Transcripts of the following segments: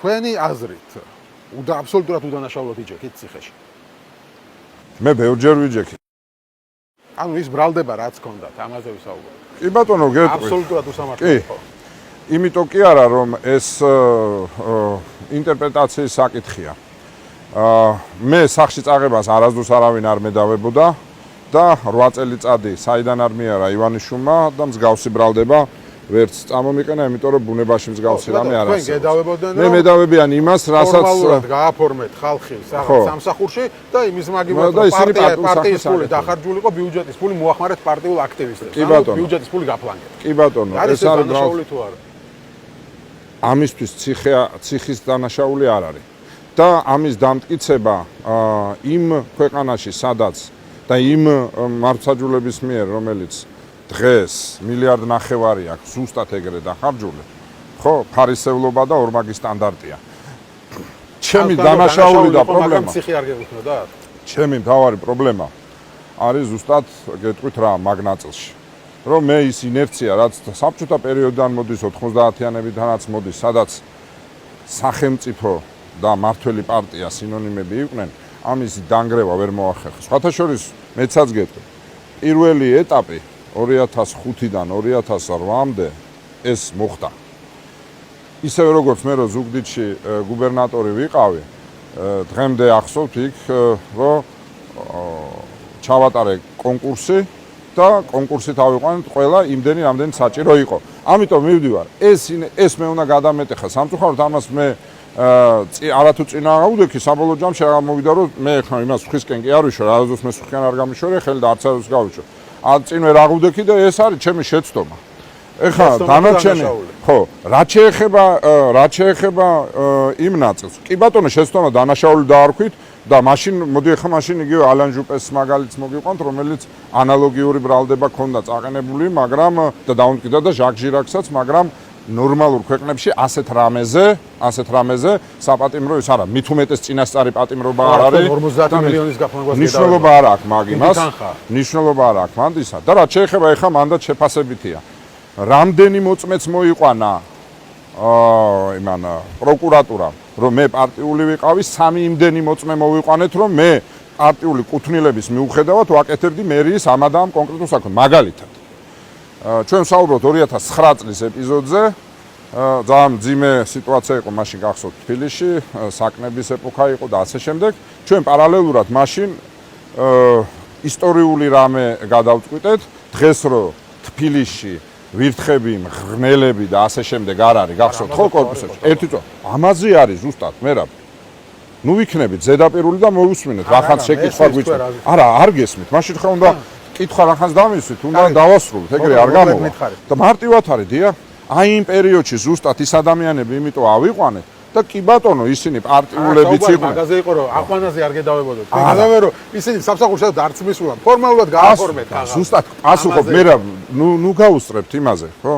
თქვენი აზრით აბსოლუტურად უდანაშაულოდ იჯექით ციხეში. მე ბევრჯერ ვიჯექი. ანუ ის ბრალდება რაც ჰქონდათ, ამაზე ვისაუბრებ. კი ბატონო, გეტყვი. აბსოლუტურად უსამართლო იყო. იმიტომ კი არა, რომ ეს ინტერპრეტაციის საკითხია. მე სახში წაღებას არასდროს არავინ არ მედავებოდა და 8 წელიწადი საიდან არ მიარა ივანიშვილმა და მსგავსი ბრალდება ვერც წამომიყენა, იმიტომ რომ ბუნებაში მსგავსი რამე არ არსებობს. თქვენ გედავებოდნენ, მე მედავებიან იმას, რასაც ფორმალურად გააფორმეთ ხალხი სამსახურში და იმის მაგივრად პარტიის ფული დახარჯული იყო, ბიუჯეტის ფული მოახმარეთ პარტიულ აქტივისტებს. ბიუჯეტის ფული გაფლანგეთ. კი ბატონო, ეს არის დანაშაული თუ არა? ამისთვის ციხის დანაშაული არ არის. და ამის დამტკიცება იმ ქვეყანაში, სადაც და იმ მართლმსაჯულების მიერ, რომელიც დღეს 1.5 მილიარდ აქვს ზუსტად ეგრე დახარჯული, ხო, ფარისევლობა და ორმაგი სტანდარტია. ჩემი დანაშაული და პრობლემა, ციხე არ გეკუთვნოდა? ჩემი მთავარი პრობლემა არის ზუსტად გეტყვით რა მაგ ნაწილში. რომ მე ის ინერცია, რაც საბჭოთა პერიოდიდან მოდის 90-იანებიდანაც მოდის, სადაც სახელმწიფო და მართველი პარტია სინონიმები იყვნენ, ამის დანგრევა ვერ მოახერხა. სხვათა შორის მეცაც გეტყვი. პირველი ეტაპი 2005-დან 2008-მდე ეს მოხდა. ისევე როგორც მე რო ზუგდიდში გუბერნატორი ვიყავი, დღემდე ახსოვთ იქ, რომ ჩავატარე კონკურსი და კონკურსით ავიყვანეთ ყველა იმდენი რამდენი საჭირო იყო. ამიტომ მივდივარ. ეს მე უნდა გადამეტეხა. სამწუხაროდ ამას მე არათუ წინა აუდექი საბოლოო ჯამში არ მოვიდა რომ მე ხა იმას ხისკენ კი არ ვიშო, რადგან მე ხისკენ არ გამიშორე, ხელი და არც არის გავიშო. წინ ვერ აღუდექი და ეს არის ჩემი შეცდომა. ეხლა დანარჩენი ხო, რაც შეეხება იმ ნაწილს. კი ბატონო, შეცდომა დანაშაული დაარქვით და მაშინ მოდი ეხლა მაშინ იგივე ალან ჟუპეს მაგალითს მოგიყვანთ, რომელიც ანალოგიური ბრალდება ქონდა წაყენებული, მაგრამ და დაუნტკიდა და ჟაკ ჟირაკსაც, მაგრამ ნორმალურ ქვეყნებში ასეთ რამეზე საპატიმრო ის არა, მით უმეტეს წინასწარი პატიმრობა არ არის. 50 მილიონის გაფრანგვას ნიშნულობა არ აქვს მაგ იმას. ნიშნულობა არ აქვს მანდისა. და რაც შეეხება ეხლა მანდაც შეფასებითია. რამდენი მოწმეც მოიყვანა იმან პროკურატურამ, რომ მე პარტიული ვიყავი, 3 იმდენი მოწმე მოვიყვანეთ, რომ მე პარტიული კუთვნილების მიუხედავად ვაკეთებდი მერიის ამ და ამ კონკრეტულ საქმეს. მაგალითად ჩვენ ვსაუბრობთ 2009 წლის ეპიზოდზე, ძალიან მძიმე სიტუაცია იყო მაშინ გახსოვთ თბილისში, საკნების ეპოქა იყო და ასე შემდეგ. ჩვენ პარალელურად მაშინ ისტორიული რამე გადავწყვიტეთ, დღეს რო თბილისში ვირთხები, მღრღნელები და ასე შემდეგ არ არის, გახსოვთ ხო კორპუსებში? ერთი წვა. ამაზე არის ზუსტად მერაბ. ნუ ვიქნებით ზედაპირული და მოვუსმინეთ, რახან შეკითხვა გვიწევთ. არა, არ გესმით. მაშინ ხო უნდა კითხვა რახანს დამისვით, უნდა დავასრულოთ, ეგრე არ გამოვა. და მარტივად არის, დიახ. აი იმ პერიოდში ზუსტად ის ადამიანები იმიტომ ავიყვანეთ და კი ბატონო, ისინი პარტიულებიც იყვნენ. მაგაზე იყო რომ აყვანაზე არ გედავებოდოთ. მაგაზე რომ ისინი სამსახურში არც მისულან, ფორმალურად გააფორმეთ ხაღალ. ზუსტად პასუხობ მე რა, ნუ გავუსწრებთ იმაზე, ხო?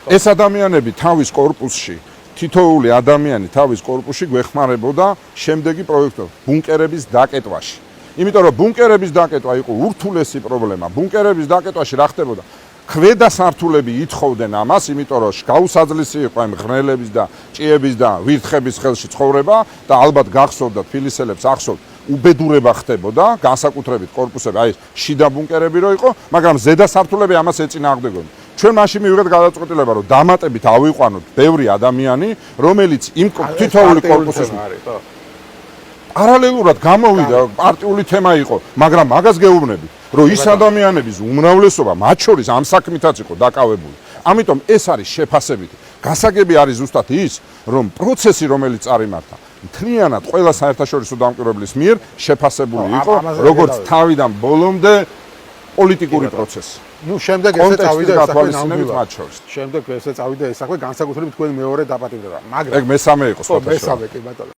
ეს ადამიანები თავის კორპუსში, თითოეული ადამიანი თავის კორპუსში გვეხმარებოდა შემდეგი პროექტები, ბუნკერების დაკეტვაში. იმიტომ რომ ბუნკერების დაკეტვა იყო ურთულესი პრობლემა. ბუნკერების დაკეტვაში რა ხდებოდა? ქვედა სართულები ითხოვდნენ ამას, იმიტომ რომ გაუსაძლისი იყო ამ ღრნელების და ჭიების და ვირთხების ხელში ცხოვრება და ალბათ გახსოვდა თბილისელებს ახსოვთ, უბედურება ხდებოდა, განსაკუთრებით კორპუსები, აი შიდა ბუნკერები რო იყო, მაგრამ ზედა სართულები ამას ეწინააღმდეგებდნენ. ჩვენ მაშინ მივიღეთ გადაწყვეტილება, რომ დამატებით ავიყვანოთ ბევრი ადამიანი, რომელიც იმ თითოეული კორპუსის პარალელურად გამოვიდა, პარტიული თემა იყო, მაგრამ მაგას გეუბნები, რომ ის ადამიანების უმრავლესობა მათ შორის ამ საქმითაც იყო დაკავებული. ამიტომ ეს არის შეფასებითი. გასაგები არის ზუსტად ის, რომ პროცესი, რომელიც წარიმართა, მთლიანად ყველა საერთაშორისო დამკვირვებლის მიერ შეფასებული იყო, როგორც თავიდან ბოლომდე პოლიტიკური პროცესი. ნუ შემდეგ ესე წავიდა ეს საქმე მათ შორის. შემდეგ ესე წავიდა ეს საქმე განსაკუთრებით თქვენ მეორე დაპატიმრება. მაგრამ ეგ მესამე იყო სხვათა შორის. მესამე კი ბატონო.